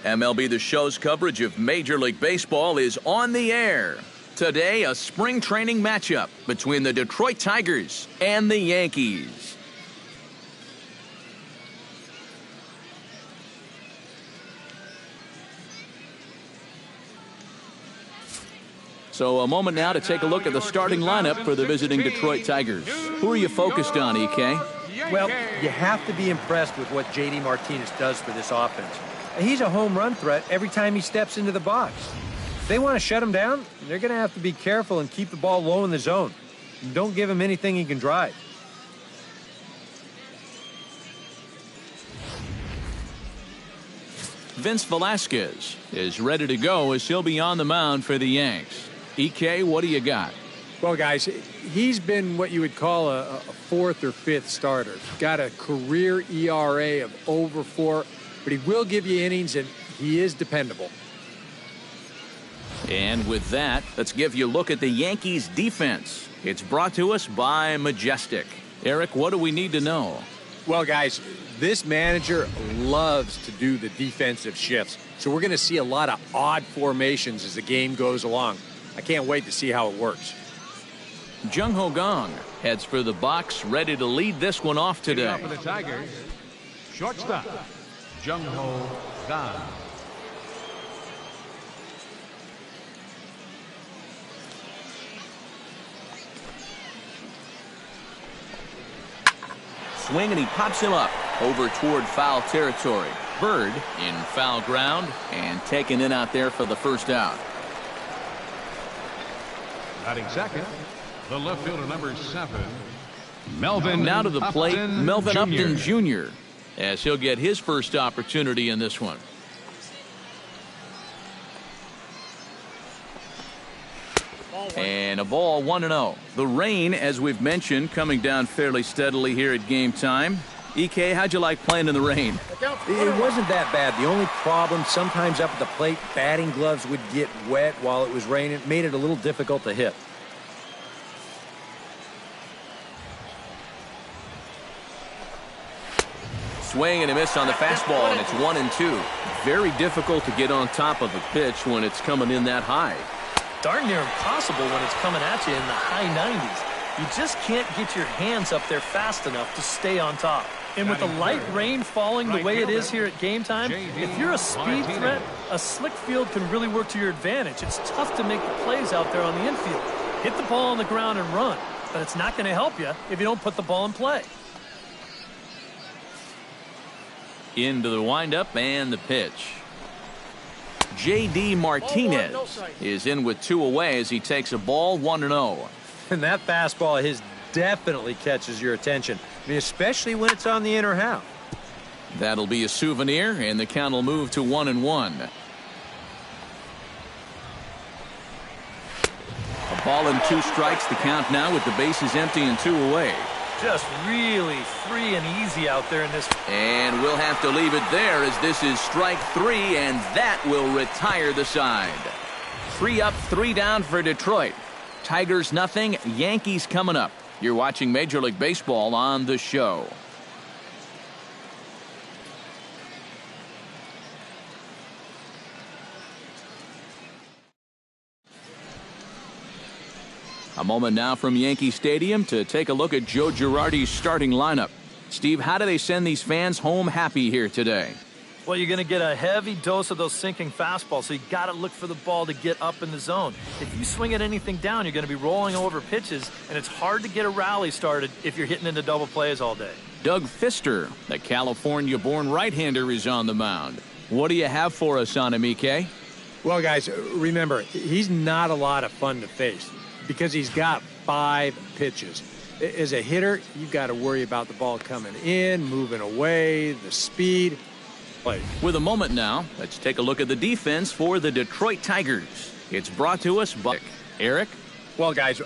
MLB The Show's coverage of Major League Baseball is on the air. Today, a spring training matchup between the Detroit Tigers and the Yankees. So a moment now to take a look at the starting lineup for the visiting Detroit Tigers. Who are you focused on, EK? Well, you have to be impressed with what J.D. Martinez does for this offense. He's a home run threat every time he steps into the box. If they want to shut him down, they're going to have to be careful and keep the ball low in the zone. Don't give him anything he can drive. Vince Velasquez is ready to go as he'll be on the mound for the Yanks. EK, what do you got? Well, guys, he's been what you would call a fourth or fifth starter. Got a career ERA of over 4, but he will give you innings, and he is dependable. And with that, let's give you a look at the Yankees defense. It's brought to us by Majestic. Eric, what do we need to know? Well, guys, this manager loves to do the defensive shifts, so we're going to see a lot of odd formations as the game goes along. I can't wait to see how it works. Jung Ho Gong heads for the box, ready to lead this one off today. For the Tigers, shortstop, Jung Ho Gong. Swing, and he pops him up over toward foul territory. Bird in foul ground and taken in out there for the first out. Batting second, the left fielder, number 7, Melvin. Now to the plate, Upton Melvin Jr. Upton Jr., as he'll get his first opportunity in this one. And a ball 1-0. The rain, as we've mentioned, coming down fairly steadily here at game time. EK, how'd you like playing in the rain? It wasn't that bad. The only problem, sometimes up at the plate, batting gloves would get wet while it was raining. It made it a little difficult to hit. Swing and a miss on the fastball, and it's 1-2. Very difficult to get on top of a pitch when it's coming in that high. Darn near impossible when it's coming at you in the high 90s. You just can't get your hands up there fast enough to stay on top. And with the light rain falling the way it is here at game time, if you're a speed threat, a slick field can really work to your advantage. It's tough to make the plays out there on the infield. Hit the ball on the ground and run, but it's not going to help you if you don't put the ball in play. Into the windup and the pitch. J.D. Martinez is in with 2 away as he takes a ball 1-0. And that fastball of his definitely catches your attention. I mean, especially when it's on the inner half. That'll be a souvenir, and the count will move to 1-1. A ball and 2 strikes, the count now with the bases empty and 2 away. Just really free and easy out there in this. And we'll have to leave it there as this is strike 3, and that will retire the side. 3 up, 3 down for Detroit. Tigers nothing, Yankees coming up. You're watching Major League Baseball on The Show. A moment now from Yankee Stadium to take a look at Joe Girardi's starting lineup. Steve, how do they send these fans home happy here today? Well, you're going to get a heavy dose of those sinking fastballs, so you got to look for the ball to get up in the zone. If you swing at anything down, you're going to be rolling over pitches, and it's hard to get a rally started if you're hitting into double plays all day. Doug Fister, the California-born right-hander, is on the mound. What do you have for us on him, EK? Well, guys, remember, he's not a lot of fun to face because he's got 5 pitches. As a hitter, you've got to worry about the ball coming in, moving away, the speed. With a moment now, let's take a look at the defense for the Detroit Tigers. It's brought to us by Eric. Well, guys,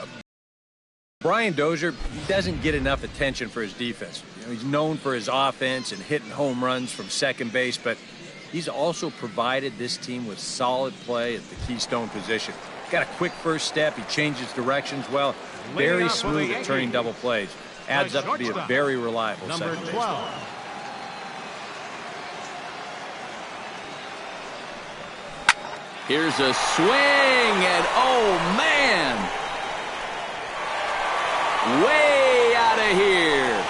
Brian Dozier doesn't get enough attention for his defense. He's known for his offense and hitting home runs from second base, but he's also provided this team with solid play at the keystone position. Got a quick first step. He changes directions well. Very smooth at turning double plays. Adds up to be a very reliable second baseman. Here's a swing, and oh, man. Way out of here.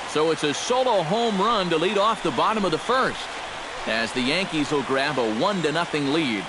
So it's a solo home run to lead off the bottom of the first, as the Yankees will grab a 1-0 lead.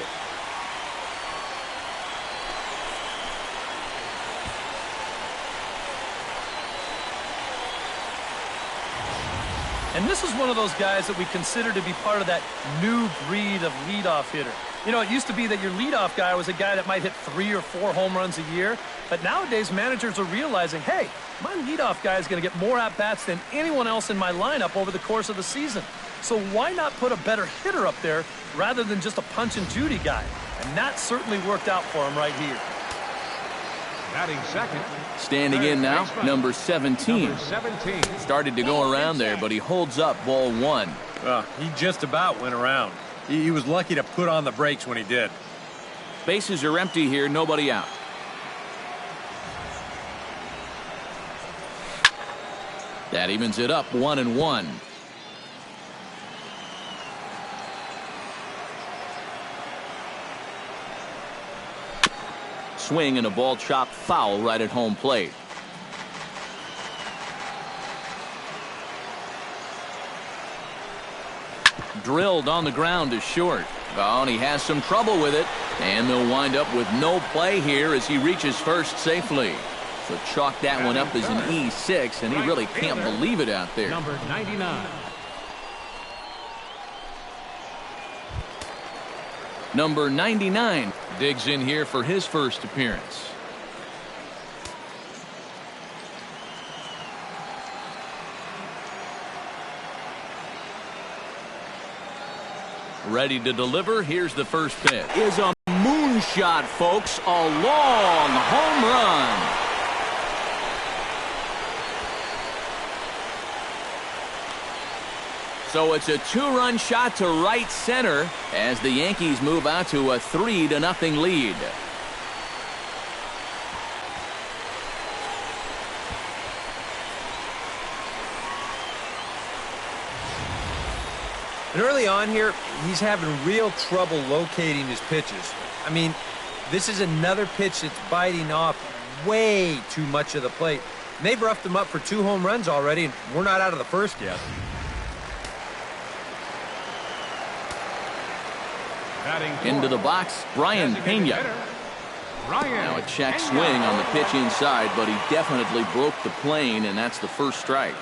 And this is one of those guys that we consider to be part of that new breed of leadoff hitter. You know, it used to be that your leadoff guy was a guy that might hit 3 or 4 home runs a year. But nowadays, managers are realizing, hey, my leadoff guy is going to get more at-bats than anyone else in my lineup over the course of the season. So why not put a better hitter up there rather than just a punch-and-Judy guy? And that certainly worked out for him right here. Batting second. Standing in now, number 17. Started to go around there, but he holds up ball 1. He just about went around. He was lucky to put on the brakes when he did. Bases are empty here, nobody out. That evens it up 1-1. Swing and a ball chopped foul right at home plate. Drilled on the ground to short. Oh, and he has some trouble with it. And they'll wind up with no play here as he reaches first safely. So chalk that one up as an E6, and he really can't believe it out there. Number 99. Number 99 digs in here for his first appearance. Ready to deliver. Here's the first pitch. Is a moonshot, folks. A long home run. So it's a 2-run shot to right center as the Yankees move out to a 3-0 lead. And early on here, he's having real trouble locating his pitches. I mean, this is another pitch that's biting off way too much of the plate. And they've roughed him up for 2 home runs already, and we're not out of the first yet. Into the box, Brian Pena. Now a check swing on the pitch inside, but he definitely broke the plane, and that's the first strike.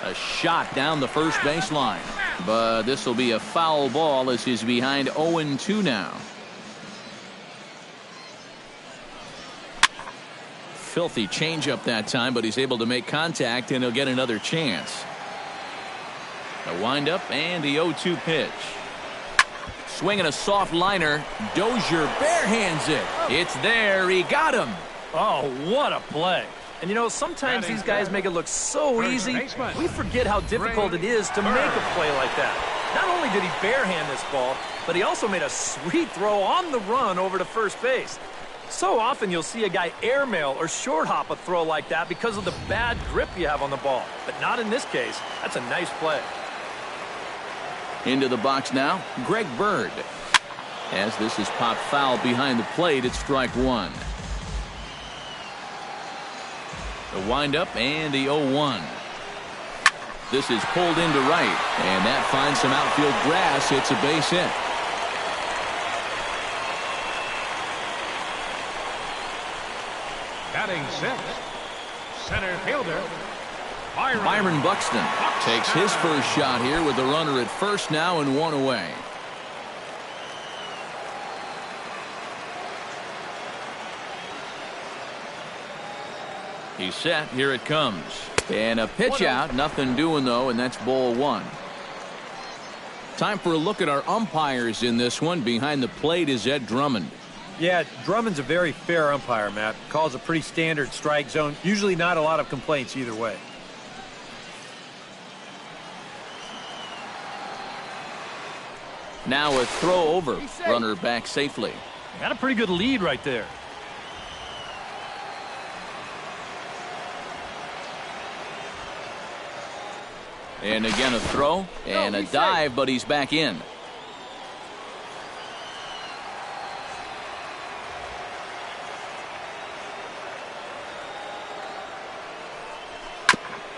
A shot down the first baseline, but this will be a foul ball as he's behind 0-2 now. Filthy changeup that time, but he's able to make contact, and he'll get another chance. A windup and the 0-2 pitch. Swinging a soft liner. Dozier barehands it. It's there. He got him. Oh, what a play. And you know, sometimes these guys make it look so easy, we forget how difficult it is to make a play like that. Not only did he barehand this ball, but he also made a sweet throw on the run over to first base. So often you'll see a guy airmail or short hop a throw like that because of the bad grip you have on the ball. But not in this case. That's a nice play. Into the box now, Greg Bird. As this is popped foul behind the plate, it's strike 1. The windup and the 0-1. This is pulled into right, and that finds some outfield grass. It's a base hit. Batting 6th, center fielder, Byron Buxton takes his first shot here with the runner at first now and 1 away. He's set. Here it comes. And a pitch out. Nothing doing, though, and that's ball 1. Time for a look at our umpires in this one. Behind the plate is Ed Drummond. Yeah, Drummond's a very fair umpire, Matt. Calls a pretty standard strike zone. Usually not a lot of complaints either way. Now a throw over. Runner back safely. Got a pretty good lead right there. And again a throw and a dive, but he's back in.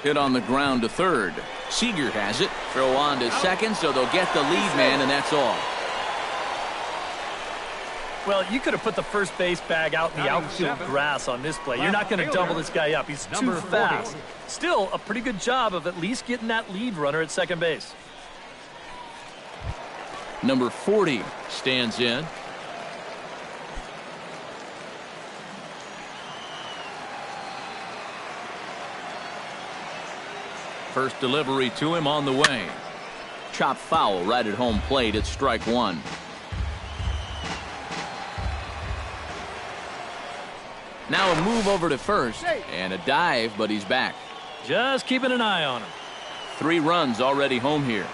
Hit on the ground to third. Seager has it. Throw on to second, so they'll get the lead man, and that's all. Well, you could have put the first base bag out in the outfield grass on this play. You're not going to double this guy up. He's too fast. Still, a pretty good job of at least getting that lead runner at second base. Number 40 stands in. First delivery to him on the way. Chop foul right at home plate. It's strike one. Now a move over to first and a dive, but he's back. Just keeping an eye on him. 3 runs already home here.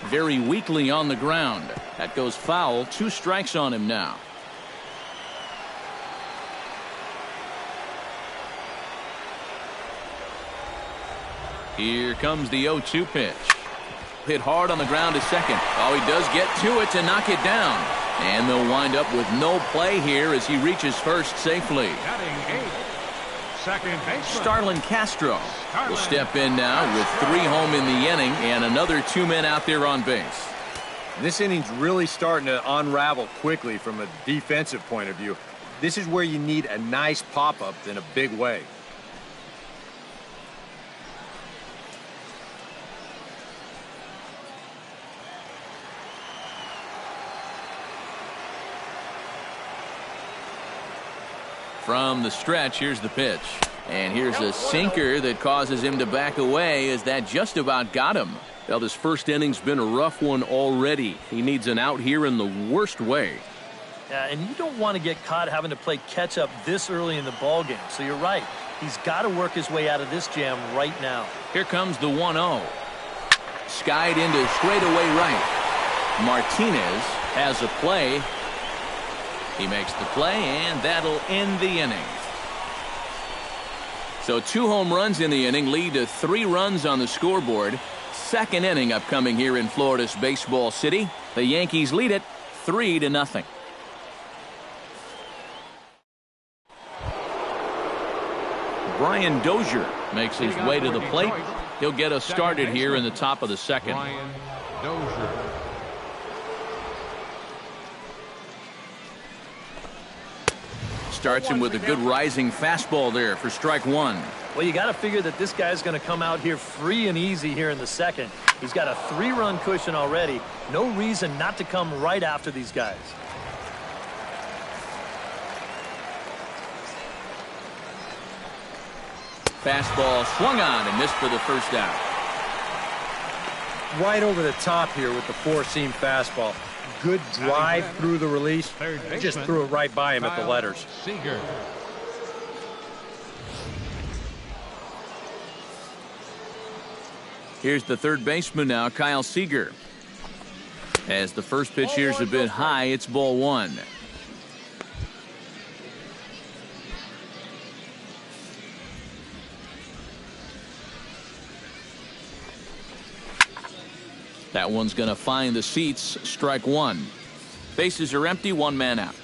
Very weakly on the ground. That goes foul. 2 strikes on him now. Here comes the 0-2 pitch. Hit hard on the ground to second. Oh, he does get to it to knock it down. And they'll wind up with no play here as he reaches first safely. Second baseman Starlin Castro will step in now with 3 home in the inning and another 2 men out there on base. This inning's really starting to unravel quickly from a defensive point of view. This is where you need a nice pop-up in a big way. From the stretch, here's the pitch. And here's a sinker that causes him to back away as that just about got him. Well, this first inning's been a rough one already. He needs an out here in the worst way. Yeah, and you don't want to get caught having to play catch-up this early in the ballgame. So you're right. He's got to work his way out of this jam right now. Here comes the 1-0. Skied into straightaway right. Martinez has a play. He makes the play, and that'll end the inning. So 2 home runs in the inning lead to 3 runs on the scoreboard. Second inning upcoming here in Florida's Baseball City. The Yankees lead it 3-0. Brian Dozier makes his way to the plate. He'll get us started here in the top of the second. Brian Dozier. Starts him with a good rising fastball there for strike one. Well, you got to figure that this guy's going to come out here free and easy here in the second. He's got a 3-run cushion already. No reason not to come right after these guys. Fastball swung on and missed for the first out. Right over the top here with the 4-seam fastball. Good drive through the release. Just threw it right by him at the letters. Seager. Here's the third baseman now, Kyle Seager. As the first pitch here's a bit high, it's ball 1. That one's going to find the seats. Strike 1. Bases are empty. 1 man out.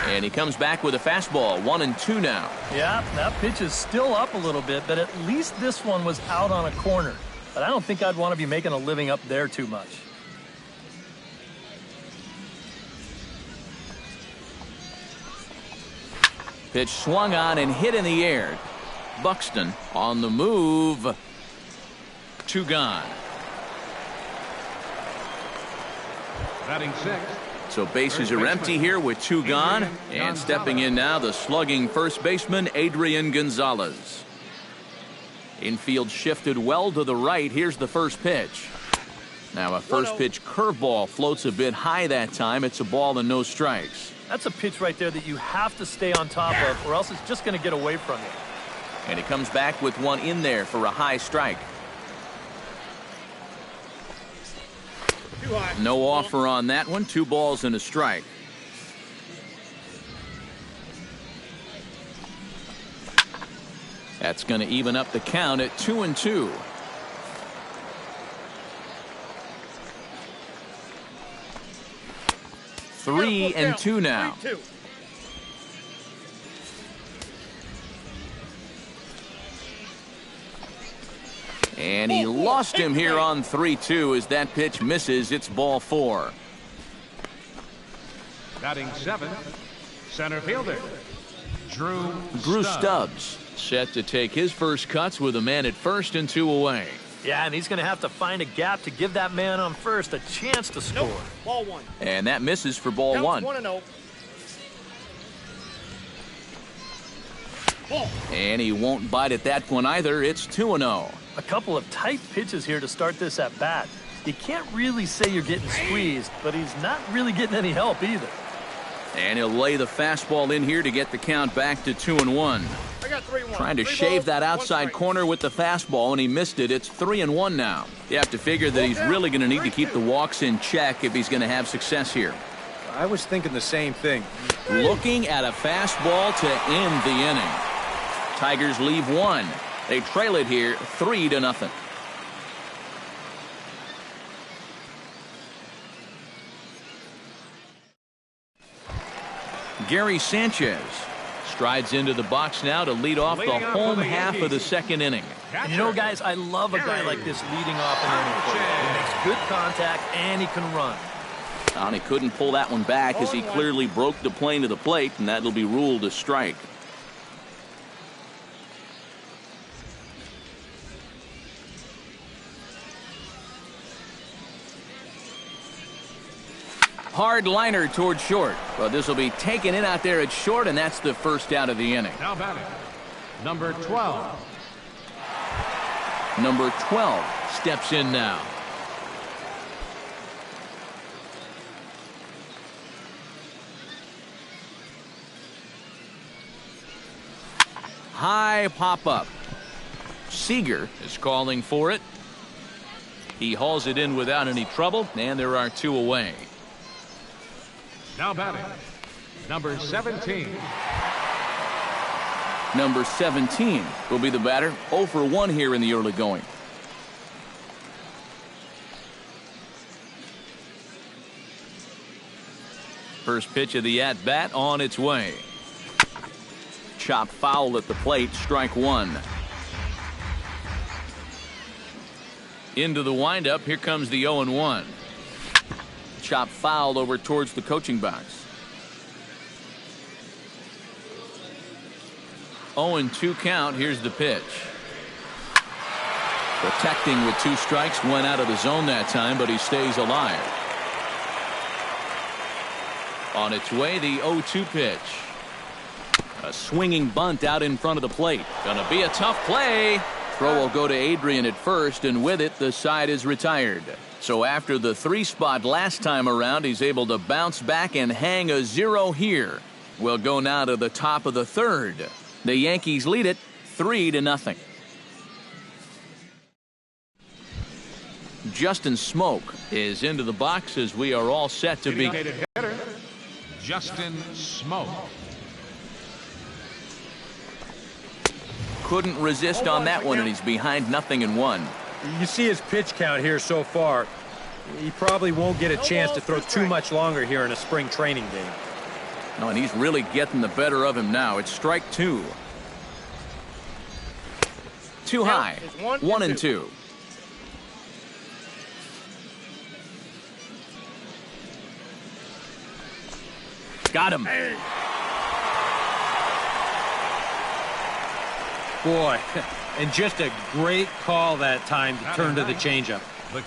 And he comes back with a fastball. 1-2 now. Yeah, that pitch is still up a little bit, but at least this one was out on a corner. But I don't think I'd want to be making a living up there too much. Pitch swung on and hit in the air. Buxton on the move. 2 gone. Batting 6th. So bases are empty here with 2 gone. And stepping in now, the slugging first baseman, Adrian Gonzalez. Infield shifted well to the right. Here's the first pitch. Now a first pitch curveball floats a bit high that time. It's a ball and no strikes. That's a pitch right there that you have to stay on top of, or else it's just going to get away from you. And he comes back with one in there for a high strike. No offer on that one. 2 balls and a strike. That's going to even up the count at 2-2. Three and two now. 3-2. And he lost him here on 3-2 as that pitch misses. It's ball 4. Batting 7th, center fielder, Drew Stubbs set to take his first cuts with a man at first and 2 away. Yeah, and he's going to have to find a gap to give that man on first a chance to score. Nope. Ball 1. And that misses for ball 1. 1-0. Ball. And he won't bite at that one either. It's 2-0. A couple of tight pitches here to start this at bat. You can't really say you're getting squeezed, but he's not really getting any help either. And he'll lay the fastball in here to get the count back to 2-1. I got 3-1. Trying to 3 shave balls, that 1 outside strike. corner with the fastball, and he missed it. It's 3-1 now. You have to figure that he's really going to need to keep the walks in check if he's going to have success here. I was thinking the same thing. Looking at a fastball to end the inning. Tigers leave 1. They trail it here 3-0. Gary Sanchez strides into the box now to lead off the home half of the second inning. And you know, guys, I love a guy like this leading off an inning for you. He makes good contact, and he can run. And he couldn't pull that one back as he clearly broke the plane to the plate, and that'll be ruled a strike. Hard liner towards short. Well, this will be taken in out there at short, and that's the first out of the inning. Now batting, number 12. Number 12 steps in now. High pop-up. Seager is calling for it. He hauls it in without any trouble, and there are 2 away. Now batting, number 17. Number 17 will be the batter. 0 for 1 here in the early going. First pitch of the at-bat on its way. Chop foul at the plate, strike 1. Into the windup, here comes the 0-1. Chop foul over towards the coaching box. 0-2 count. Here's the pitch. Protecting with 2 strikes. Went out of the zone that time, but he stays alive. On its way, the 0-2 pitch. A swinging bunt out in front of the plate. Gonna be a tough play. Throw will go to Adrian at first, and with it, the side is retired. So after the 3 spot last time around, he's able to bounce back and hang a 0 here. We'll go now to the top of the 3rd. The Yankees lead it 3-0. Justin Smoke is into the box as we are all set to begin. Hitter, Justin Smoke. Couldn't resist on that one, and he's behind 0-1. You see his pitch count here so far. He probably won't get a chance to throw too much longer here in a spring training game. No, and he's really getting the better of him now. It's strike 2. Too high. 1-2. Got him. Boy, and just a great call that time to turn to the changeup.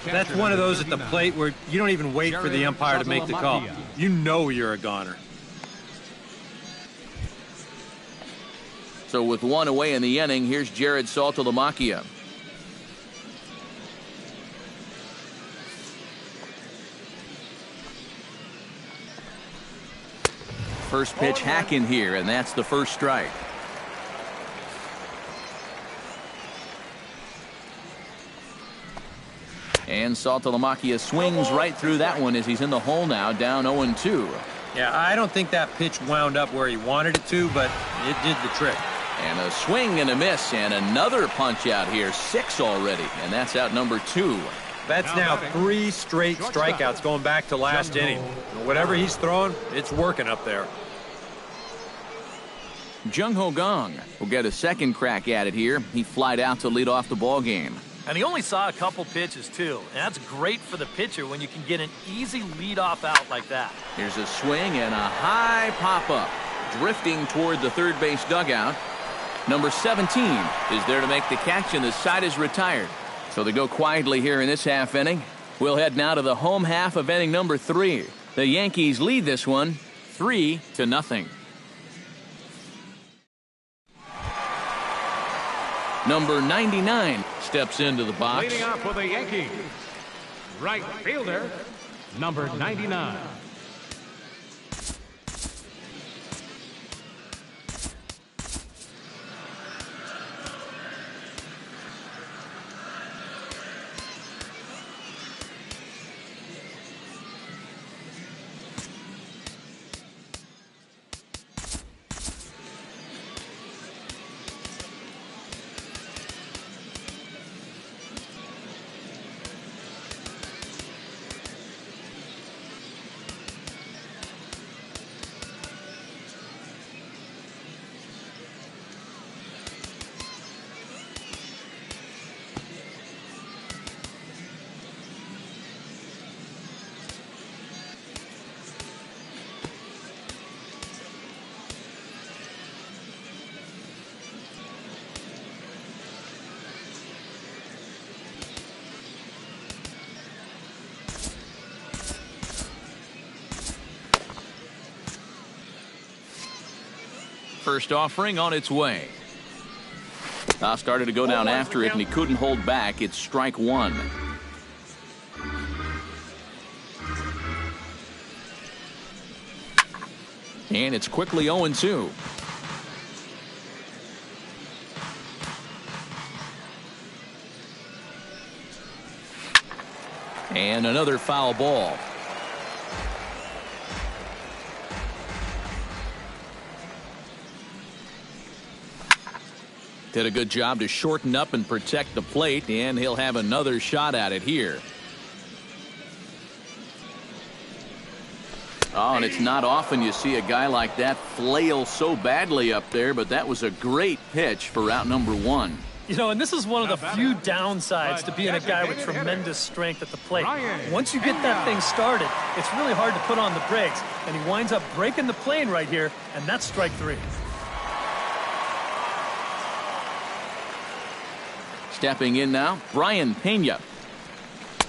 That's one of those at the plate where you don't even wait for the umpire to make the call. You know you're a goner. So with 1 away in the inning, here's Jared Saltalamacchia. First pitch hack in here, and that's the first strike. And Saltalamacchia swings right through that one as he's in the hole now, down 0-2. Yeah, I don't think that pitch wound up where he wanted it to, but it did the trick. And a swing and a miss, and another punch out here. 6 already, and that's out number 2. That's now 3 straight strikeouts going back to last inning. Whatever he's throwing, it's working up there. Jung Ho Gong will get a second crack at it here. He flied out to lead off the ball game. And he only saw a couple pitches, too. And that's great for the pitcher when you can get an easy leadoff out like that. Here's a swing and a high pop-up. Drifting toward the third base dugout. Number 17 is there to make the catch, and the side is retired. So they go quietly here in this half inning. We'll head now to the home half of inning number 3. The Yankees lead this one 3-0. Number 99 steps into the box. Leading off for the Yankees, right fielder, number 99. First offering on its way. Started to go down after it, and he couldn't hold back. It's strike 1. And it's quickly 0-2. And another foul ball. Did a good job to shorten up and protect the plate, and he'll have another shot at it here. Oh, and it's not often you see a guy like that flail so badly up there, but that was a great pitch for out number 1. You know, and this is one of the few downsides to being a guy with tremendous strength at the plate. Once you get that thing started, it's really hard to put on the brakes, and he winds up breaking the plane right here, and that's strike 3. Stepping in now, Brian Pena.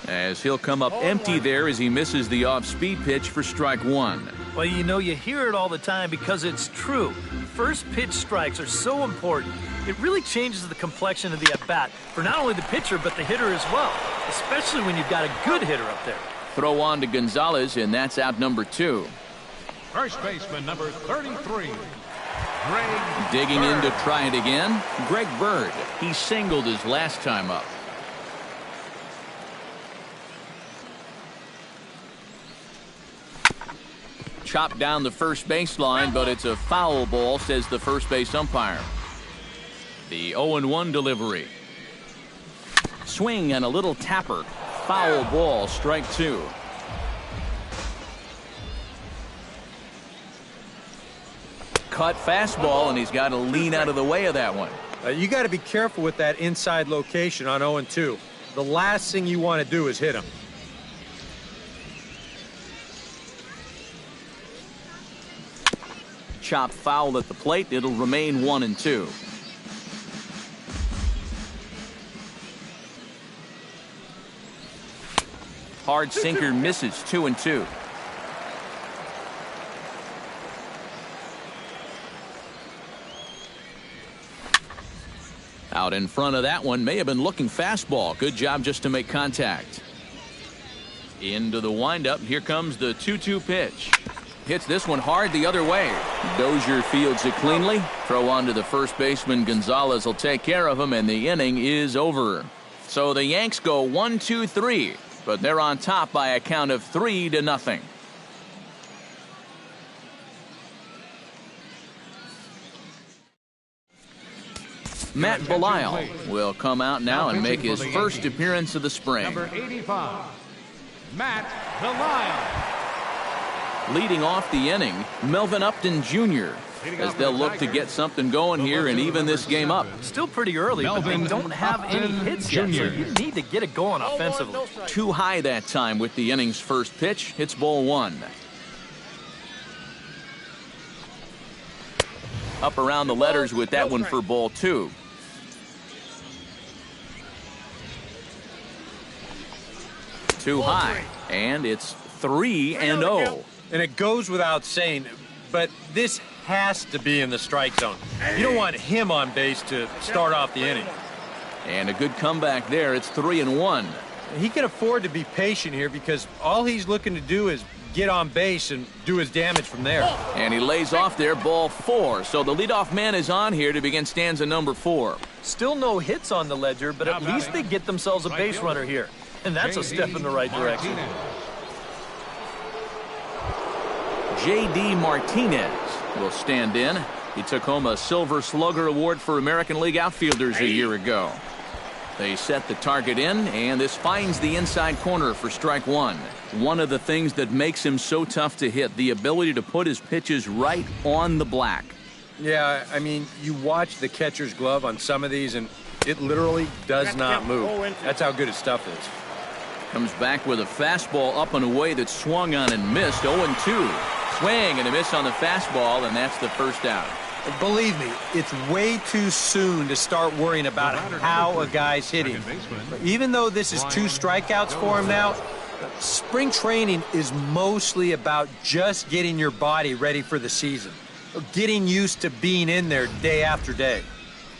As he'll come up empty there as he misses the off-speed pitch for strike 1. Well, you know, you hear it all the time because it's true. First pitch strikes are so important. It really changes the complexion of the at-bat for not only the pitcher but the hitter as well, especially when you've got a good hitter up there. Throw on to Gonzalez, and that's out number 2. First baseman, number 33. Digging in to try it again, Greg Bird. He singled his last time up. Chopped down the first baseline, but it's a foul ball, says the first base umpire. The 0-1 delivery. Swing and a little tapper. Foul ball, strike 2. Cut fastball, and he's got to lean out of the way of that one. You got to be careful with that inside location on 0-2. The last thing you want to do is hit him. Chop foul at the plate. It'll remain 1-2. Hard sinker misses. 2-2. Out in front of that one, may have been looking fastball. Good job just to make contact. Into the windup. Here comes the 2-2 pitch. Hits this one hard the other way. Dozier fields it cleanly. Throw on to the first baseman. Gonzalez will take care of him, and the inning is over. So the Yanks go 1-2-3, but they're on top by a count of 3-0. Matt Belisle will come out now and make his first appearance of the spring. Number 85, Matt Belisle. Leading off the inning, Melvin Upton Jr., as they'll look to get something going here and even this game up. Still pretty early, but they don't have any hits yet, so you need to get it going offensively. Too high that time with the inning's first pitch. It's ball one. Up around the letters with that one for ball two. Too high, and it's 3-0. And it goes without saying, but this has to be in the strike zone. You don't want him on base to start off the inning. And a good comeback there. It's 3-1. He can afford to be patient here because all he's looking to do is get on base and do his damage from there. And he lays off there, ball four. So the leadoff man is on here to begin stanza number 4. Still no hits on the ledger, but at least they get themselves a base runner here. And that's a step in the right direction. J.D. Martinez will stand in. He took home a Silver Slugger Award for American League outfielders a year ago. They set the target in, and this finds the inside corner for strike one. One of the things that makes him so tough to hit, the ability to put his pitches right on the black. Yeah, I mean, you watch the catcher's glove on some of these, and it literally does not move. That's how good his stuff is. Comes back with a fastball up and away that swung on and missed. 0-2. Swing and a miss on the fastball, and that's the first out. Believe me, it's way too soon to start worrying about how a guy's hitting. Even though this is 2 strikeouts for him now, spring training is mostly about just getting your body ready for the season, getting used to being in there day after day.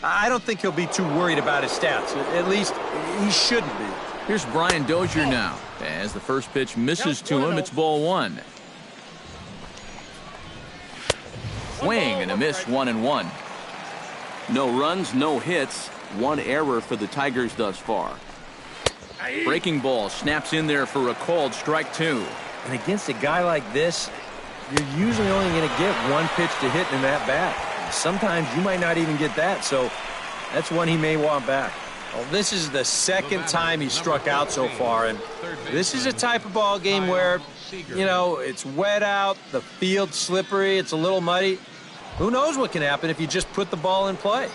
I don't think he'll be too worried about his stats. At least he shouldn't be. Here's Brian Dozier now. As the first pitch misses to him, it's ball one. Swing and a miss, 1-1. No runs, no hits, 1 error for the Tigers thus far. Breaking ball snaps in there for a called strike 2. And against a guy like this, you're usually only going to get 1 pitch to hit in that bat. Sometimes you might not even get that, so that's one he may want back. Well, this is the second time he's struck out so far, and this is a type of ball game where, you know, it's wet out, the field's slippery, it's a little muddy. Who knows what can happen if you just put the ball in play?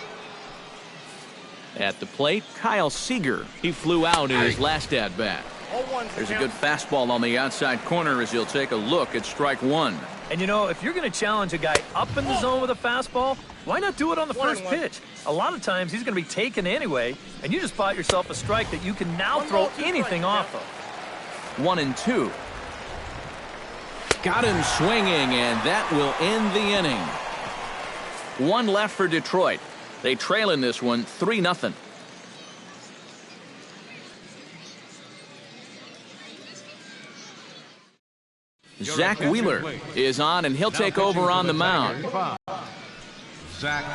At the plate, Kyle Seager. He flew out in his last at-bat. There's a good fastball on the outside corner as he'll take a look at strike 1. And, you know, if you're going to challenge a guy up in the zone with a fastball, why not do it on the first pitch? A lot of times he's going to be taken anyway, and you just bought yourself a strike that you can now throw anything off of. 1-2. Got him swinging, and that will end the inning. 1 left for Detroit. They trail in this one 3-0. Zach Wheeler is on, and he'll take over on the mound. Zach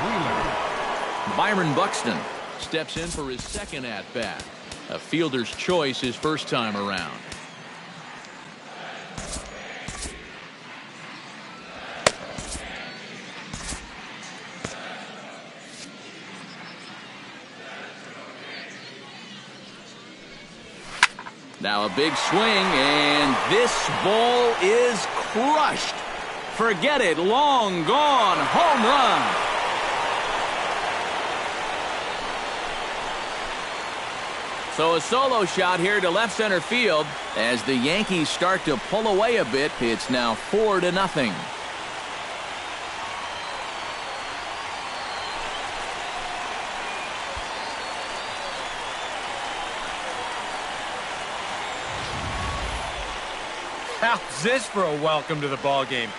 Wheeler. Byron Buxton steps in for his second at-bat. A fielder's choice his first time around. Now a big swing, and this ball is crushed. Forget it, long gone, home run. So a solo shot here to left center field. As the Yankees start to pull away a bit, it's now 4-0. How's this for a welcome to the ball game?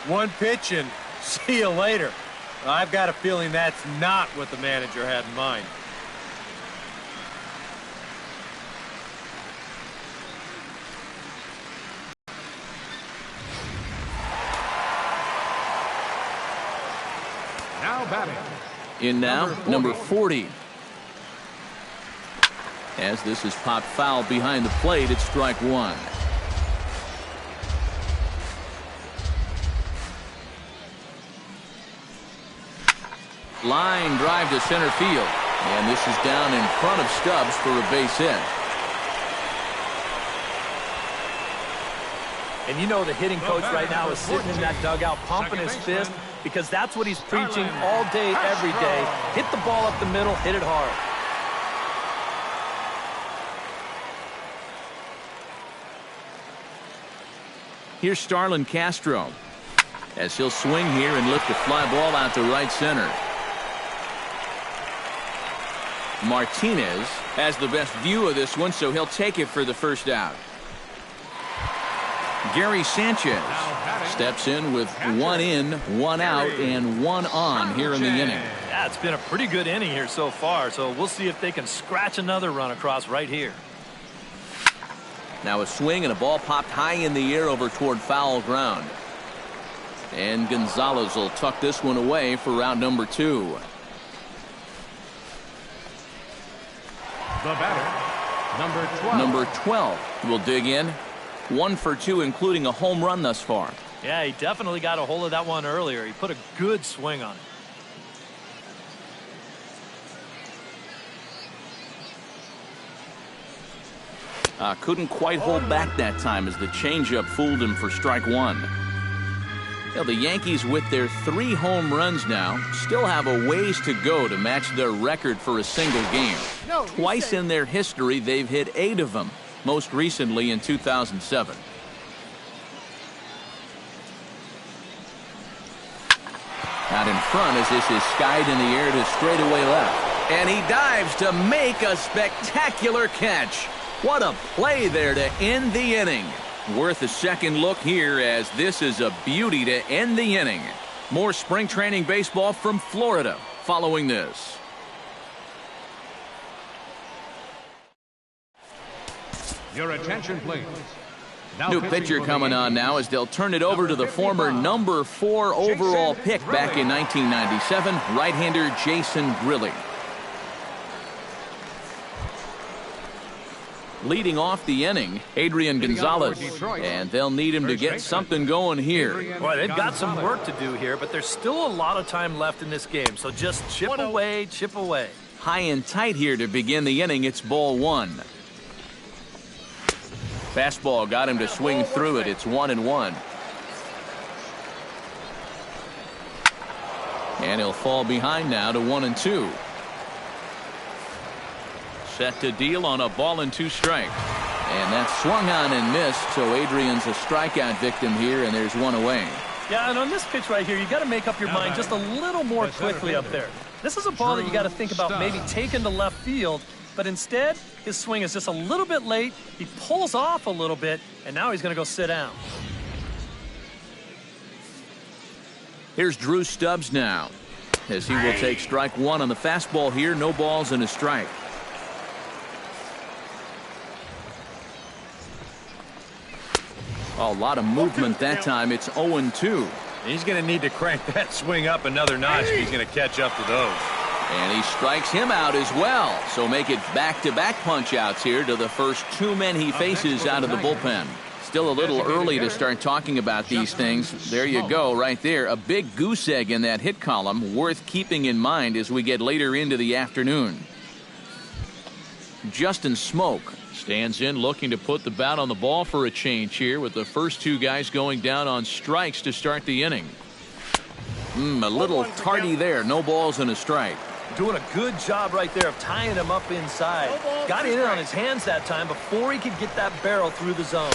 1 pitch and see you later. I've got a feeling that's not what the manager had in mind. Now batting. In now, number 40. As this is popped foul behind the plate, it's strike 1. Line drive to center field. And this is down in front of Stubbs for a base hit. And you know the hitting coach right now is sitting in that dugout pumping his fist because that's what he's preaching all day, every day. Hit the ball up the middle, hit it hard. Here's Starlin Castro as he'll swing here and lift a fly ball out to right center. Martinez has the best view of this one, so he'll take it for the first out. Gary Sanchez steps in with 1 in, 1 out, and 1 on here in the inning. Yeah, it's been a pretty good inning here so far, so we'll see if they can scratch another run across right here. Now a swing and a ball popped high in the air over toward foul ground. And Gonzalez will tuck this one away for round number 2. The batter, number 12 will dig in. 1 for 2, including a home run thus far. Yeah, he definitely got a hold of that one earlier. He put a good swing on it. Couldn't quite hold back that time as the changeup fooled him for strike 1. Now, the Yankees, with their 3 home runs now, still have a ways to go to match their record for a single game. Twice in their history, they've hit 8 of them, most recently in 2007. Out in front as this is skied in the air to straightaway left. And he dives to make a spectacular catch. What a play there to end the inning. Worth a second look here as this is a beauty to end the inning. More spring training baseball from Florida following this. Your attention, please. New pitcher coming on now as they'll turn it over to the former number 4 overall pick back in 1997, right-hander Jason Grilli. Leading off the inning, Adrian Gonzalez, and they'll need him to get something going here. Boy, they've got some work to do here, but there's still a lot of time left in this game, so just chip away, chip away. High and tight here to begin the inning. It's ball 1. Fastball got him to swing through it. It's 1-1. And he'll fall behind now to 1-2. Set to deal on a ball and 2 strikes. And that's swung on and missed, so Adrian's a strikeout victim here, and there's 1 away. Yeah, and on this pitch right here, you got to make up your mind just a little more quickly up there. This is a ball that you got to think about maybe taking to left field, but instead, his swing is just a little bit late. He pulls off a little bit, and now he's going to go sit down. Here's Drew Stubbs now, as he will take strike 1 on the fastball here. No balls and a strike. A lot of movement that time. It's 0-2. He's going to need to crank that swing up another notch if he's going to catch up to those. And he strikes him out as well. So make it back-to-back punch-outs here to the first 2 men he faces out of the bullpen. Still a little early to start talking about these things. There you go, right there. A big goose egg in that hit column, worth keeping in mind as we get later into the afternoon. Justin Smoke stands in, looking to put the bat on the ball for a change here, with the first 2 guys going down on strikes to start the inning. A little tardy there. No balls and a strike. Doing a good job right there of tying him up inside. Got in on his hands that time before he could get that barrel through the zone.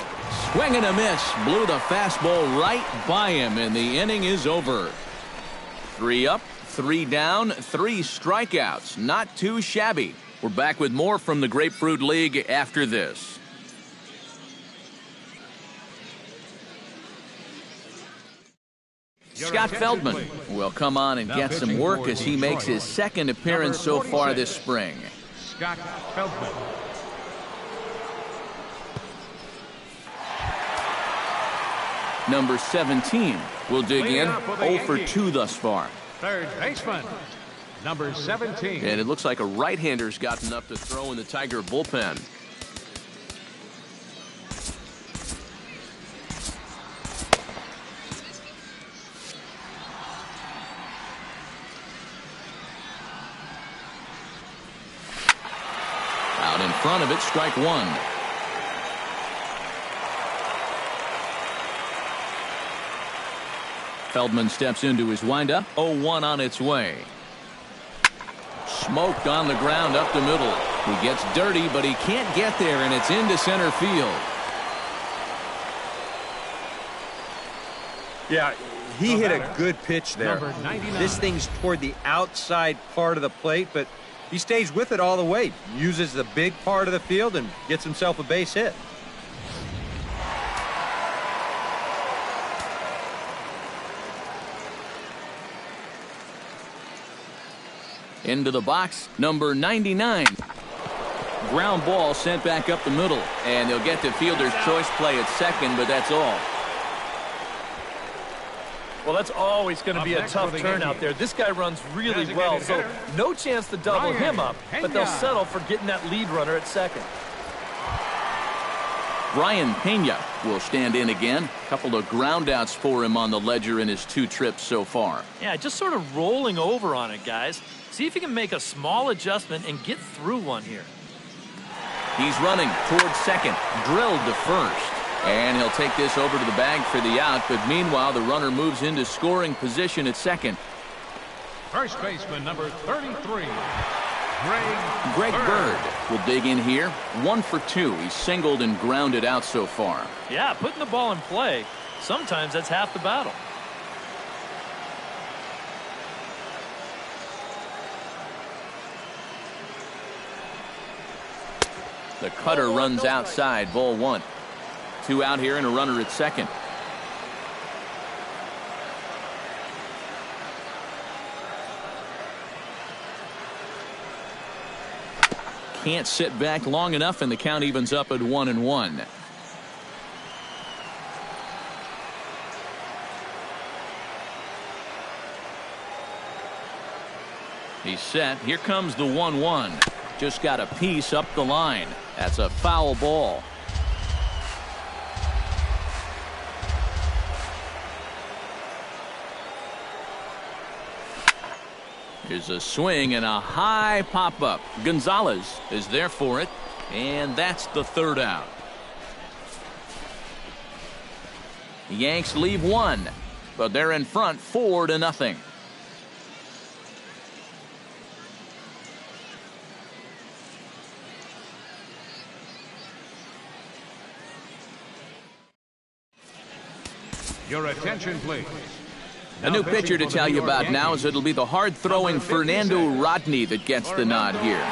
Swing and a miss. Blew the fastball right by him, and the inning is over. 3 up, 3 down, 3 strikeouts. Not too shabby. We're back with more from the Grapefruit League after this. Scott Feldman will come on and get some work as he makes his 2nd appearance so far this spring. Scott Feldman. Number 17 will dig in. 0 for 2 thus far. Third baseman, number 17. And it looks like a right-hander's gotten up to throw in the Tiger bullpen. Out in front of it, strike one. Feldman steps into his windup. 0-1 on its way. Smoked on the ground up the middle. He gets dirty, but he can't get there, and it's into center field. Yeah, he hit a good pitch there. This thing's toward the outside part of the plate, but he stays with it all the way. Uses the big part of the field and gets himself a base hit. Into the box, number 99. Ground ball sent back up the middle, and they'll get the fielder's choice play at second, but that's all. Well, that's always going to be a tough turn out there. This guy runs really well, so no chance to double him up, but they'll settle for getting that lead runner at second. Brian Pena will stand in again. A couple of groundouts for him on the ledger in his 2 trips so far. Yeah, just sort of rolling over on it, guys. See if he can make a small adjustment and get through one here. He's running towards second, drilled to first. And he'll take this over to the bag for the out, but meanwhile the runner moves into scoring position at second. First baseman number 33, Greg Bird will dig in here. 1 for 2. He's singled and grounded out so far. Yeah, putting the ball in play, sometimes that's half the battle. The cutter runs outside, ball 1. 2 out here and a runner at second. Can't sit back long enough, and the count evens up at 1-1. He's set. Here comes the 1-1. Just got a piece up the line. That's a foul ball. Here's a swing and a high pop-up. Gonzalez is there for it, and that's the 3rd out. The Yanks leave 1, but they're in front 4-0. Your attention, please. A new pitcher to tell you about now is it'll be the hard-throwing Fernando Rodney that gets the nod here.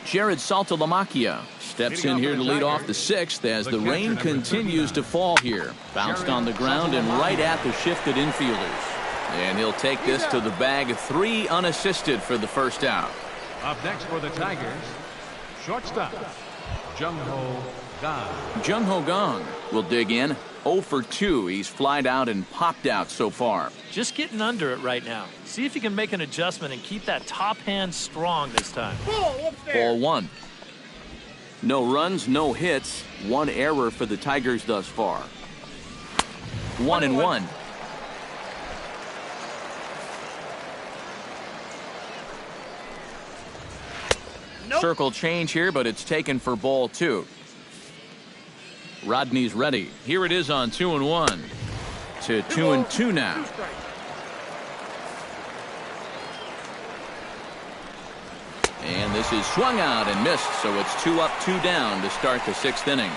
Jared Saltalamacchia steps in here to lead off the 6th as the rain continues to fall here. Bounced on the ground and right at the shifted infielders. And he'll take this to the bag, 3 unassisted for the 1st out. Up next for the Tigers, shortstop, Jung-Ho Kang. Jung-Ho Kang will dig in. 0 for 2. He's flied out and popped out so far. Just getting under it right now. See if you can make an adjustment and keep that top hand strong this time. Ball 1. No runs, no hits. 1 error for the Tigers thus far. 1-1. Nope. Circle change here, but it's taken for ball 2. Rodney's ready. Here it is on 2-1 to 2-2 now. And this is swung out and missed, so it's 2 up, 2 down to start the 6th inning.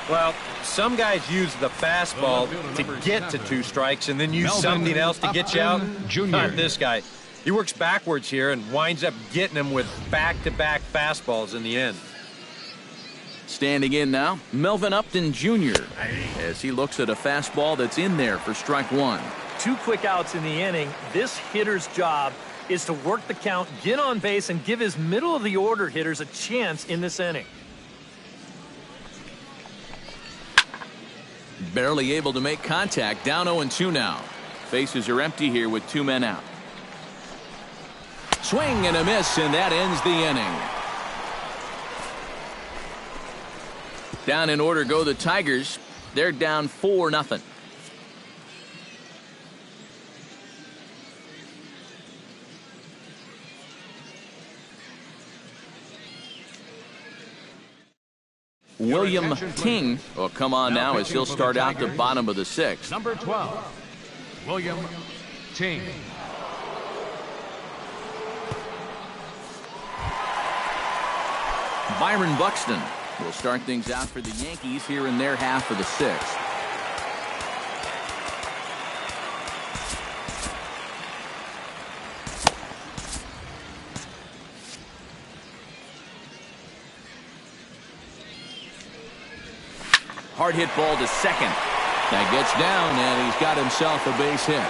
Well, some guys use the fastball to get to 2 strikes and then use something else to get you out. Not this guy. He works backwards here and winds up getting them with back-to-back fastballs in the end. Standing in now, Melvin Upton Jr. as he looks at a fastball that's in there for strike 1. 2 quick outs in the inning. This hitter's job is to work the count, get on base, and give his middle-of-the-order hitters a chance in this inning. Barely able to make contact. Down 0-2 now. Bases are empty here with 2 men out. Swing and a miss, and that ends the inning. Down in order go the Tigers. They're down 4-0. William Ting will come on now as he'll start out the bottom of the sixth. Number 12, William Ting. Byron Buxton will start things out for the Yankees here in their half of the sixth. Hard hit ball to second. That gets down, and he's got himself a base hit.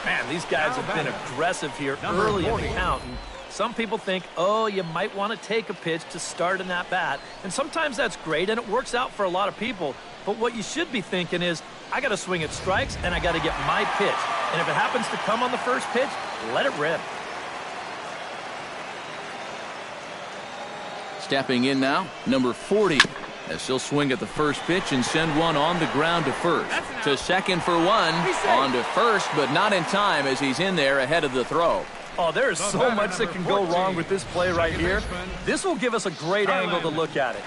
Man, these guys have been aggressive here early in the count. And some people think, oh, you might want to take a pitch to start in that bat. And sometimes that's great, and it works out for a lot of people. But what you should be thinking is, I got to swing at strikes, and I got to get my pitch. And if it happens to come on the first pitch, let it rip. Stepping in now, number 40, as he'll swing at the first pitch and send one on the ground to first. To second for one, on to first, but not in time as he's in there ahead of the throw. Oh, there is so much that can go wrong with this play right here. This will give us a great angle to look at it.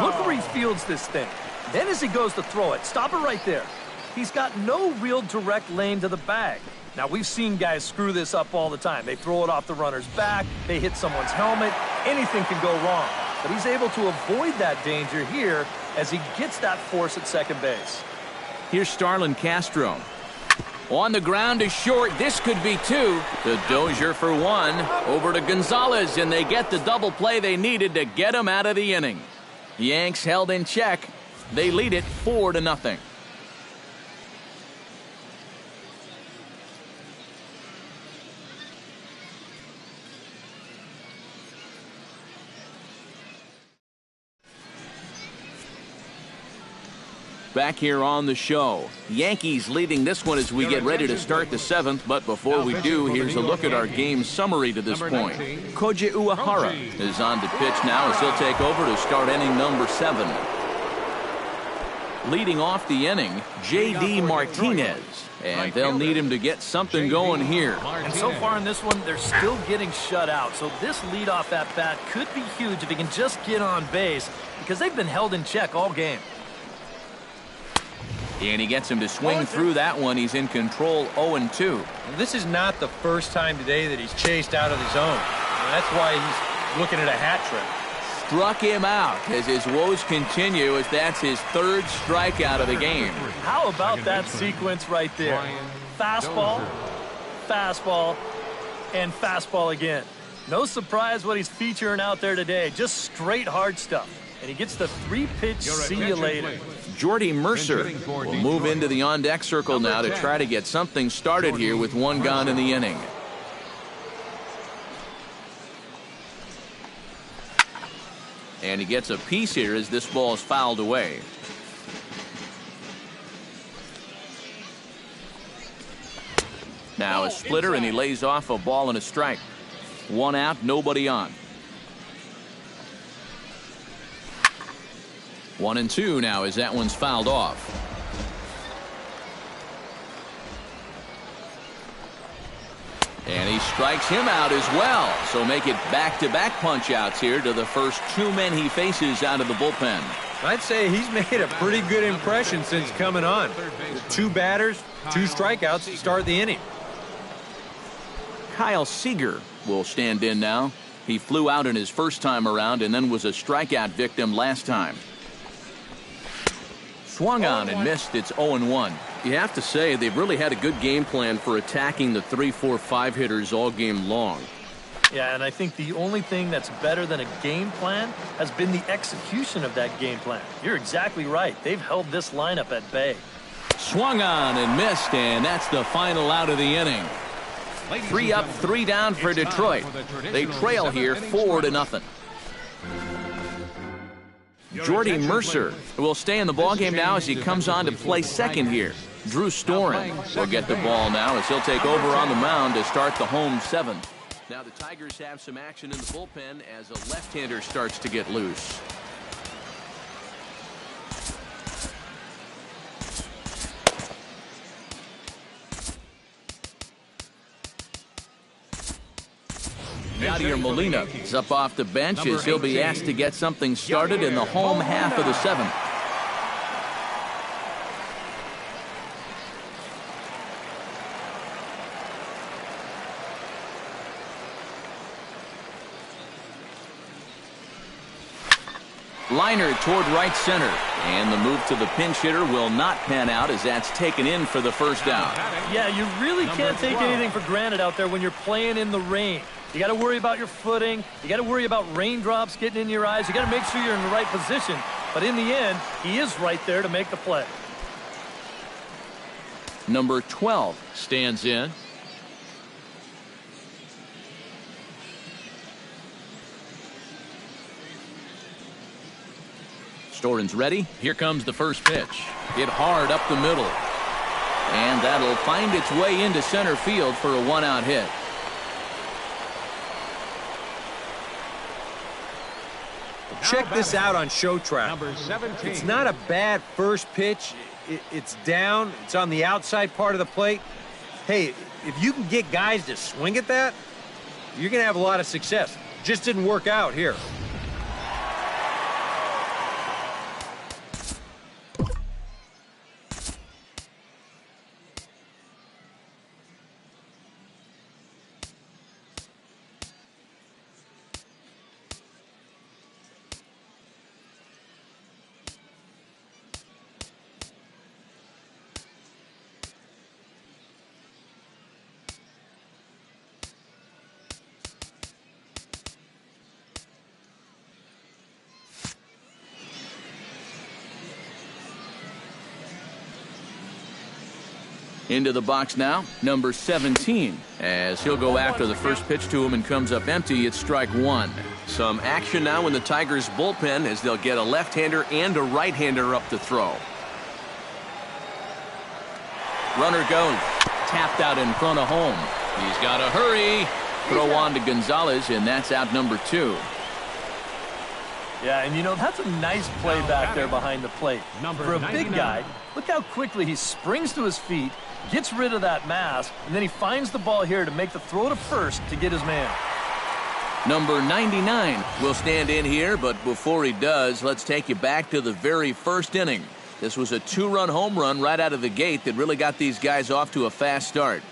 Look where he fields this thing. Then as he goes to throw it, stop it right there. He's got no real direct lane to the bag. Now, we've seen guys screw this up all the time. They throw it off the runner's back, they hit someone's helmet, anything can go wrong. But he's able to avoid that danger here as he gets that force at second base. Here's Starlin Castro. On the ground to short, this could be two. To Dozier for one, over to Gonzalez, and they get the double play they needed to get him out of the inning. Yanks held in check. They lead it 4-0. Back here on the show, Yankees leading this one as we get ready to start the seventh. But before we do, here's a look at our game summary to this point. Koji Uehara is on to pitch now as he'll take over to start inning number 7. Leading off the inning, J.D. Martinez, and they'll need him to get something going here. And so far in this one, they're still getting shut out. So this leadoff at bat could be huge if he can just get on base, because they've been held in check all game. And he gets him to swing through that one. He's in control 0-2. This is not the first time today that he's chased out of the zone. That's why he's looking at a hat trick. Struck him out as his woes continue, as that's his third strikeout of the game. How about that sequence right there? Fastball, fastball, and fastball again. No surprise what he's featuring out there today. Just straight hard stuff. And he gets the 3-pitch see you later. Jordy Mercer will move into the on-deck circle now to try to get something started here with one gone in the inning. And he gets a piece here as this ball is fouled away. Now a splitter, and he lays off a ball and a strike. One out, nobody on. 1-2 now as that one's fouled off. And he strikes him out as well. So make it back-to-back punch-outs here to the first 2 men he faces out of the bullpen. I'd say he's made a pretty good impression since coming on. 2 batters, 2 strikeouts to start the inning. Kyle Seager will stand in now. He flew out in his first time around and then was a strikeout victim last time. Swung on and missed. It's 0-1. You have to say they've really had a good game plan for attacking the 3, 4, 5 hitters all game long. Yeah, and I think the only thing that's better than a game plan has been the execution of that game plan. You're exactly right. They've held this lineup at bay. Swung on and missed, and that's the final out of the inning. 3 up, 3 down for Detroit. They trail here 4-0. Jordy Mercer will stay in the ballgame now as he comes on to play second here. Drew Storen will get the ball now as he'll take over on the mound to start the home 7th. Now the Tigers have some action in the bullpen as a left-hander starts to get loose. Yadier Molina is up off the bench as he'll be asked to get something started in the home half of the seventh. Liner toward right center, and the move to the pinch hitter will not pan out as that's taken in for the first down. Yeah, you really can't take anything for granted out there when you're playing in the rain. You got to worry about your footing. You got to worry about raindrops getting in your eyes. You got to make sure you're in the right position. But in the end, he is right there to make the play. Number 12 stands in. Storen's ready. Here comes the first pitch. Hit hard up the middle. And that'll find its way into center field for a one-out hit. Check this out on Show Track. Number 17. It's not a bad first pitch. It's down. It's on the outside part of the plate. Hey, if you can get guys to swing at that, you're going to have a lot of success. Just didn't work out here. Into the box now, number 17, as he'll go after the first pitch to him and comes up empty. It's strike one. Some action now in the Tigers bullpen as they'll get a left-hander and a right-hander up to throw. Runner goes. Tapped out in front of home. He's got to hurry. Throw on to Gonzalez, and that's out number 2. Yeah, and you know, that's a nice play back there behind the plate. For a big guy, look how quickly he springs to his feet, gets rid of that mass, and then he finds the ball here to make the throw to first to get his man. Number 99 will stand in here, but before he does, let's take you back to the very first inning. This was a 2-run home run right out of the gate that really got these guys off to a fast start.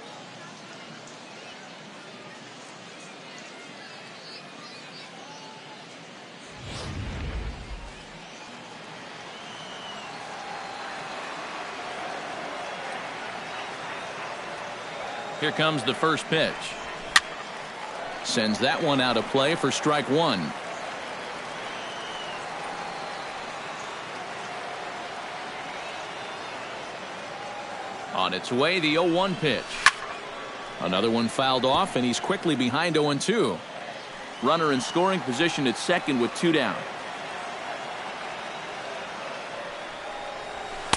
Here comes the first pitch. Sends that one out of play for strike one. On its way, the 0-1 pitch. Another one fouled off, and he's quickly behind 0-2. Runner in scoring position at second with 2 down.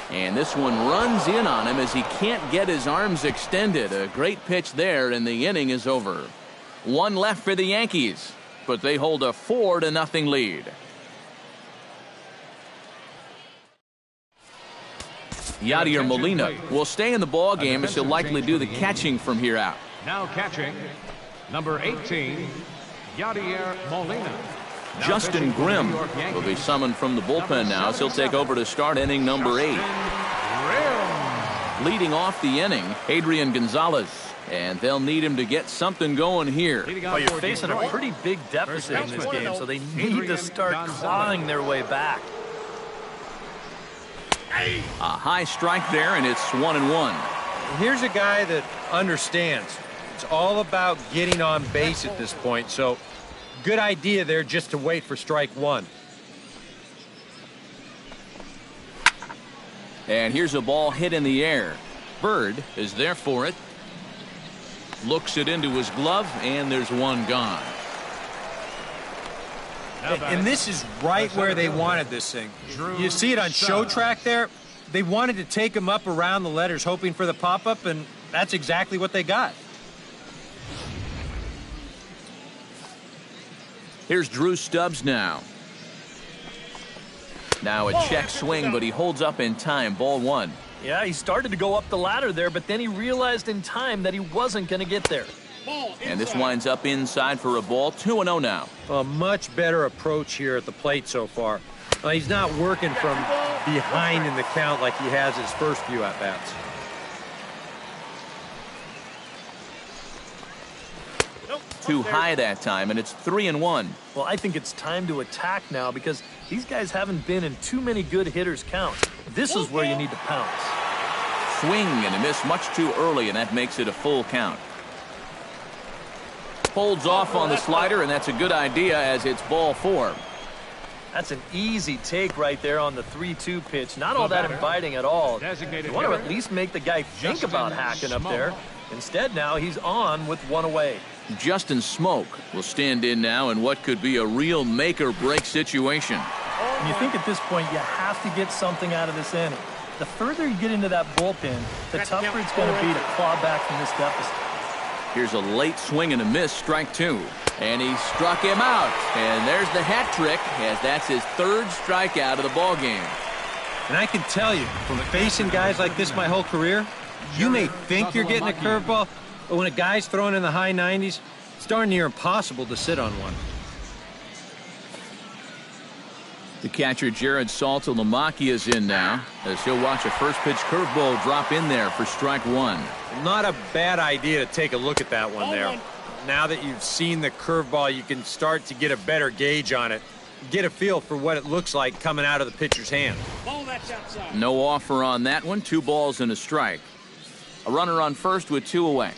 And this one runs in on him as he can't get his arms extended. A great pitch there, and the inning is over. 1 left for the Yankees, but they hold a 4-0 lead. Yadier Molina will stay in the ball game as he'll likely do the catching from here out. Now catching, number 18, Yadier Molina. Justin Grimm will be summoned from the bullpen now as he'll take over to start inning number 8. Leading off the inning, Adrian Gonzalez. And they'll need him to get something going here. Well, you're facing a pretty big deficit in this game, so they need to start clawing their way back. A high strike there, and it's 1-1. Here's a guy that understands. It's all about getting on base at this point, so good idea there just to wait for strike one. And here's a ball hit in the air. Bird is there for it. Looks it into his glove, and there's one gone. And this is right where they wanted this thing. You see it on Show Track there? They wanted to take him up around the letters, hoping for the pop-up, and that's exactly what they got. Here's Drew Stubbs now. Now a check swing, but he holds up in time. Ball 1. Yeah, he started to go up the ladder there, but then he realized in time that he wasn't going to get there. And this winds up inside for a ball. 2-0 now. A much better approach here at the plate so far. He's not working from behind in the count like he has his first few at-bats. Too high that time, and it's 3-1. Well, I think it's time to attack now because these guys haven't been in too many good hitters' counts. This is where you need to pounce. Swing and a miss much too early, and that makes it a full count. Holds off on the slider, and that's a good idea as it's ball 4. That's an easy take right there on the 3-2 pitch. Not all that inviting at all. You want to at least make the guy think about hacking up there. Instead, now he's on with one away. Justin Smoke will stand in now in what could be a real make-or-break situation. And you think at this point you have to get something out of this inning. The further you get into that bullpen, the tougher it's going to be to claw back from this deficit. Here's a late swing and a miss, strike 2. And he struck him out. And there's the hat trick, as that's his 3rd strikeout of the ball game. And I can tell you, from facing guys like this my whole career, you may think you're getting a curveball, but when a guy's throwing in the high 90s, it's darn near impossible to sit on one. The catcher, Jared Saltalamacchia, is in now, as he'll watch a first pitch curveball drop in there for strike 1. Not a bad idea to take a look at that one there. Now that you've seen the curveball, you can start to get a better gauge on it. Get a feel for what it looks like coming out of the pitcher's hand. No offer on that one. 2 balls and a strike. A runner on first with 2 away.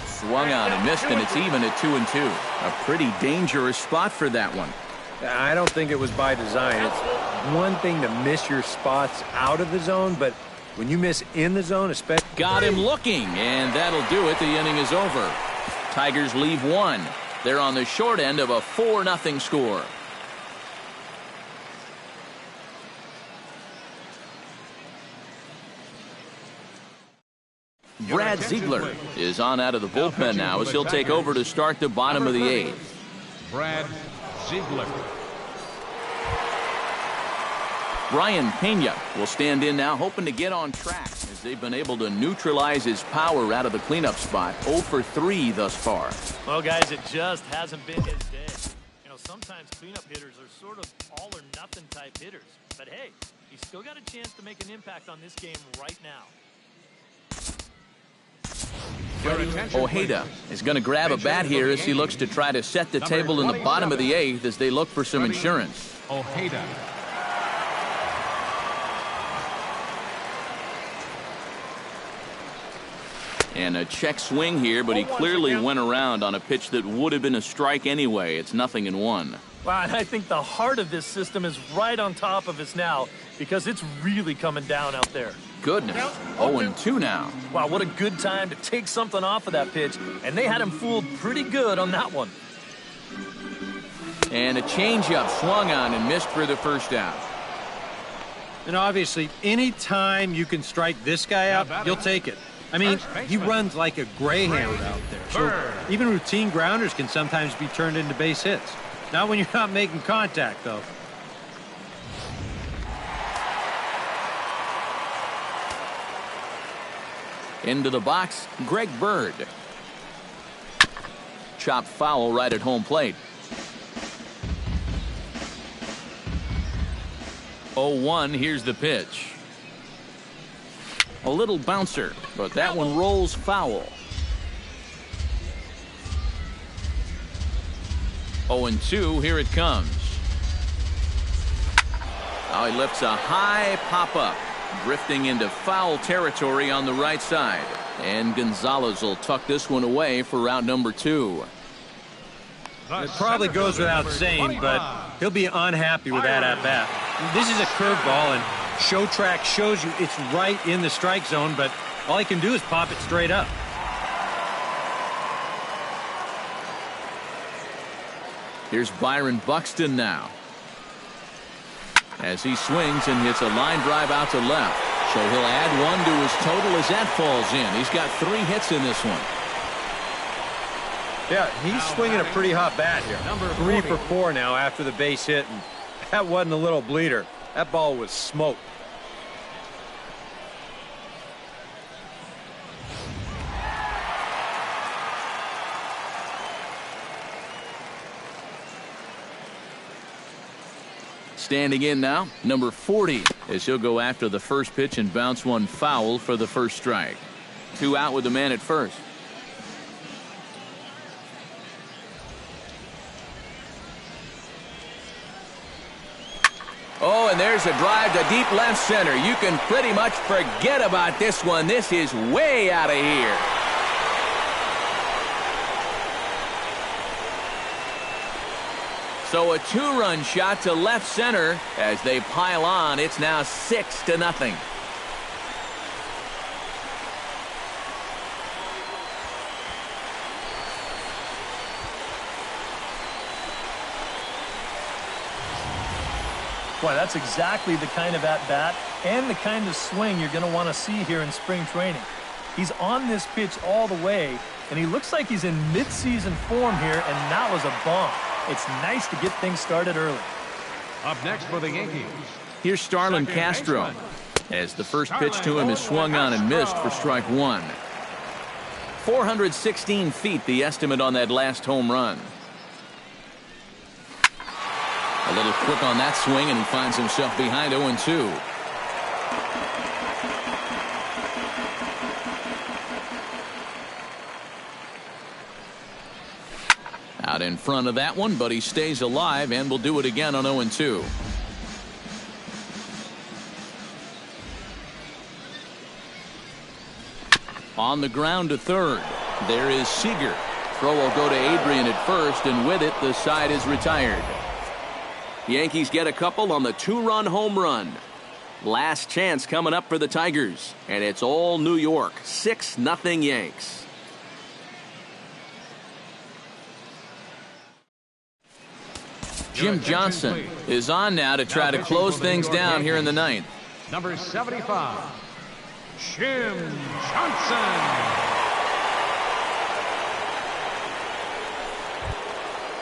Swung on and missed, and it's even at 2-2. A pretty dangerous spot for that one. I don't think it was by design. It's one thing to miss your spots out of the zone, but when you miss in the zone, especially... Got him looking, and that'll do it. The inning is over. Tigers leave 1. They're on the short end of a 4-0 score. Brad Ziegler is on out of the bullpen now as he'll take over to start the bottom of the 8th. Brad Ziegler. Brian Pena will stand in now, hoping to get on track as they've been able to neutralize his power out of the cleanup spot. 0 for 3 thus far. Well, guys, it just hasn't been his day. You know, sometimes cleanup hitters are sort of all-or-nothing type hitters. But, hey, he's still got a chance to make an impact on this game right now. Ojeda is going to grab a bat here as he looks to try to set the table in the bottom of the 8th as they look for some insurance. Ojeda. And a check swing here, but he clearly went around on a pitch that would have been a strike anyway. It's 0-1. Wow, and I think the heart of this system is right on top of us now because it's really coming down out there. Goodness. 0-2 now. Wow, what a good time to take something off of that pitch, and they had him fooled pretty good on that one. And a changeup swung on and missed for the first out. And obviously, any time you can strike this guy out, you'll take it. I mean, he runs like a greyhound out there. So even routine grounders can sometimes be turned into base hits. Not when you're not making contact, though. Into the box, Greg Bird. Chopped foul right at home plate. 0-1, here's the pitch. A little bouncer, but that one rolls foul. 0-2, here it comes. Now he lifts a high pop-up, drifting into foul territory on the right side. And Gonzalez will tuck this one away for round number 2. It probably goes without saying, but he'll be unhappy with that at-bat. This is a curveball, and Show Track shows you it's right in the strike zone, but all he can do is pop it straight up. Here's Byron Buxton now, as he swings and hits a line drive out to left. So he'll add 1 to his total as that falls in. He's got 3 hits in this one. Yeah, he's swinging a pretty hot bat here. 3 for 4 now after the base hit, and that wasn't a little bleeder. That ball was smoked. Standing in now, number 40, as he'll go after the first pitch and bounce one foul for the first strike. 2 out with the man at first. Oh, and there's a drive to deep left center. You can pretty much forget about this one. This is way out of here. So a 2-run shot to left center as they pile on. It's now 6-0. Boy, that's exactly the kind of at-bat and the kind of swing you're going to want to see here in spring training. He's on this pitch all the way, and he looks like he's in midseason form here, and that was a bomb. It's nice to get things started early. Up next for the Yankees. Here's Starlin Castro as the first pitch to him is swung on and missed for strike 1. 416 feet, the estimate on that last home run. A little quick on that swing, and he finds himself behind 0-2. Out in front of that one, but he stays alive and will do it again on 0-2. On the ground to third. There is Seager. Throw will go to Adrian at first, and with it, the side is retired. Yankees get a couple on the 2-run home run. Last chance coming up for the Tigers, and it's all New York. 6-0 Yanks. Jim Johnson is on now to try to close things down here in the 9th. Number 75, Jim Johnson.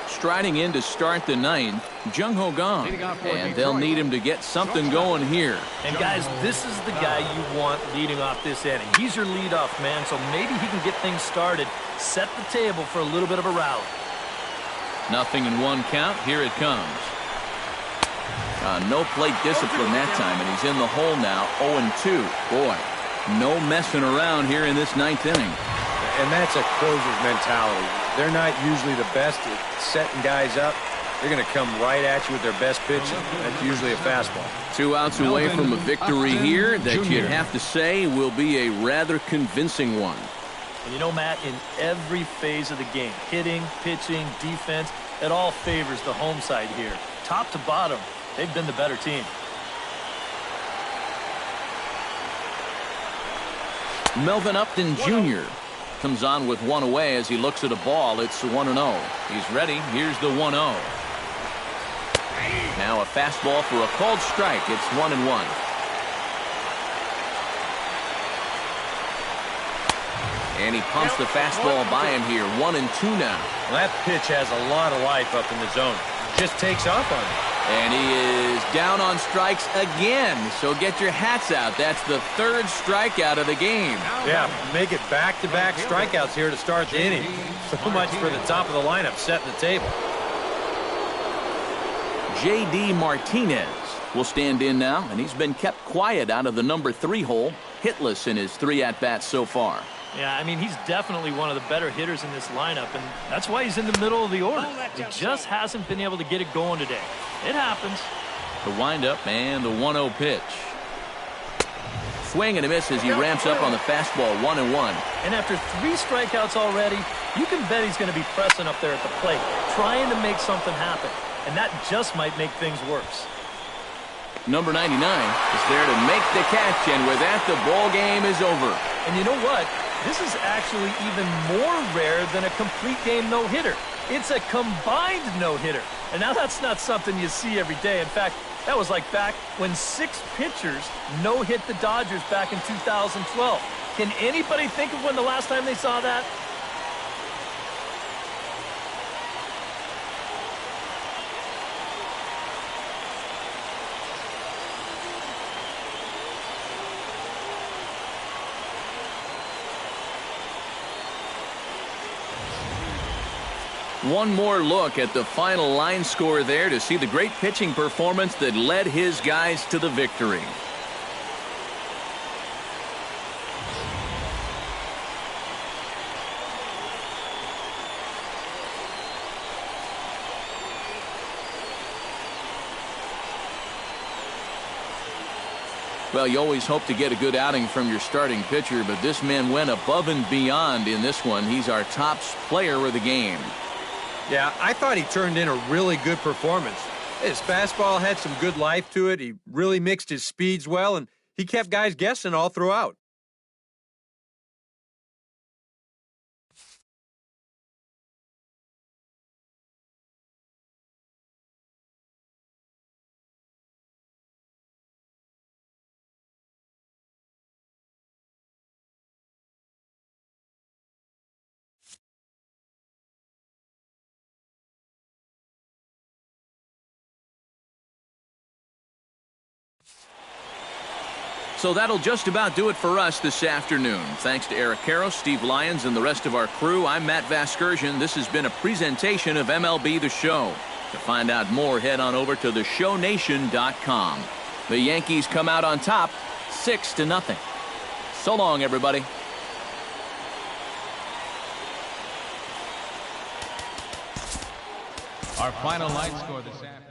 Striding in to start the 9th, Jung-Ho Kang, and they'll need him to get something going here. And guys, this is the guy you want leading off this inning. He's your leadoff man, so maybe he can get things started, set the table for a little bit of a rally. Nothing in 1 count. Here it comes. No plate discipline that time, and he's in the hole now. 0-2. Boy, no messing around here in this 9th inning. And that's a closer's mentality. They're not usually the best at setting guys up. They're going to come right at you with their best pitch. That's usually a fastball. 2 outs away from a victory here that you'd have to say will be a rather convincing one. And you know, Matt, in every phase of the game, hitting, pitching, defense, it all favors the home side here. Top to bottom, they've been the better team. Melvin Upton Jr. comes on with 1 away as he looks at a ball. It's 1-0. He's ready. Here's the 1-0. Now a fastball for a called strike. It's 1-1. And he pumps the fastball by him here. 1-2 now. Well, that pitch has a lot of life up in the zone. Just takes off on it. And he is down on strikes again. So get your hats out. That's the 3rd strikeout of the game. Yeah, make it back-to-back strikeouts here to start the inning. So much for the top of the lineup setting the table. J.D. Martinez will stand in now, and he's been kept quiet out of the number 3 hole. Hitless in his 3 at-bats so far. Yeah, I mean, he's definitely one of the better hitters in this lineup, and that's why he's in the middle of the order. He just hasn't been able to get it going today. It happens. The windup and the 1-0 pitch. Swing and a miss as he ramps up on the fastball. 1-1. And after 3 strikeouts already, you can bet he's going to be pressing up there at the plate, trying to make something happen. And that just might make things worse. Number 99 is there to make the catch, and with that, the ball game is over. And you know what? This is actually even more rare than a complete game no-hitter. It's a combined no-hitter. And now that's not something you see every day. In fact, that was like back when 6 pitchers no-hit the Dodgers back in 2012. Can anybody think of when the last time they saw that? One more look at the final line score there to see the great pitching performance that led his guys to the victory. Well, you always hope to get a good outing from your starting pitcher, but this man went above and beyond in this one. He's our top player of the game. Yeah, I thought he turned in a really good performance. His fastball had some good life to it. He really mixed his speeds well, and he kept guys guessing all throughout. So that'll just about do it for us this afternoon. Thanks to Eric Karros, Steve Lyons, and the rest of our crew. I'm Matt Vasgersian. This has been a presentation of MLB The Show. To find out more, head on over to theshownation.com. The Yankees come out on top, 6-0. So long, everybody. Our final line score this afternoon.